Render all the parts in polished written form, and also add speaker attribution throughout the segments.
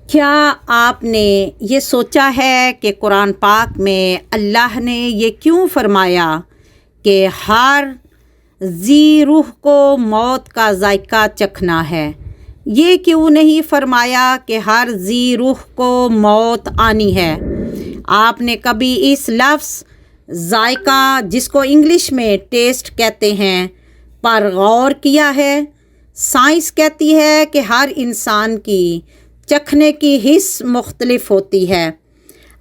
Speaker 1: کیا آپ نے یہ سوچا ہے کہ قرآن پاک میں اللہ نے یہ کیوں فرمایا کہ ہر ذی روح کو موت کا ذائقہ چکھنا ہے؟ یہ کیوں نہیں فرمایا کہ ہر ذی روح کو موت آنی ہے؟ آپ نے کبھی اس لفظ ذائقہ، جس کو انگلش میں ٹیسٹ کہتے ہیں، پر غور کیا ہے؟ سائنس کہتی ہے کہ ہر انسان کی چکھنے کی حس مختلف ہوتی ہے۔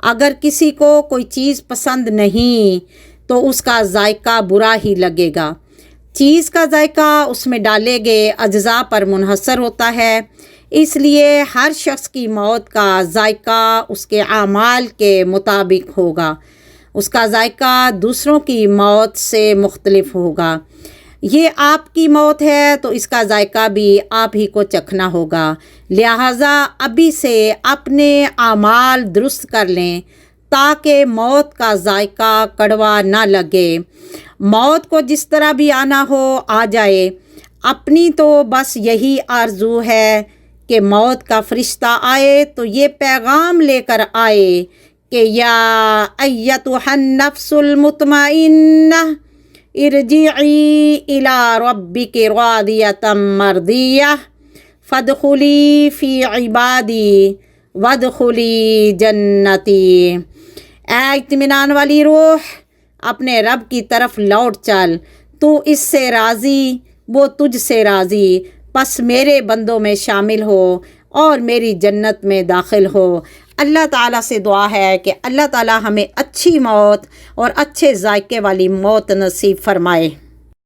Speaker 1: اگر کسی کو کوئی چیز پسند نہیں تو اس کا ذائقہ برا ہی لگے گا۔ چیز کا ذائقہ اس میں ڈالے گئے اجزاء پر منحصر ہوتا ہے، اس لیے ہر شخص کی موت کا ذائقہ اس کے اعمال کے مطابق ہوگا۔ اس کا ذائقہ دوسروں کی موت سے مختلف ہوگا۔ یہ آپ کی موت ہے تو اس کا ذائقہ بھی آپ ہی کو چکھنا ہوگا، لہٰذا ابھی سے اپنے اعمال درست کر لیں تاکہ موت کا ذائقہ کڑوا نہ لگے۔ موت کو جس طرح بھی آنا ہو آ جائے، اپنی تو بس یہی آرزو ہے کہ موت کا فرشتہ آئے تو یہ پیغام لے کر آئے کہ یا ایتھا النفس المطمئنہ ارجعی الی ربک راضیۃ مرضیہ فادخلی فی عبادی وادخلی جنتی۔ اے اطمینان والی روح، اپنے رب کی طرف لوٹ چل، تو اس سے راضی، وہ تجھ سے راضی، پس میرے بندوں میں شامل ہو اور میری جنت میں داخل ہو۔ اللہ تعالیٰ سے دعا ہے کہ اللہ تعالیٰ ہمیں اچھی موت اور اچھے ذائقے والی موت نصیب فرمائے۔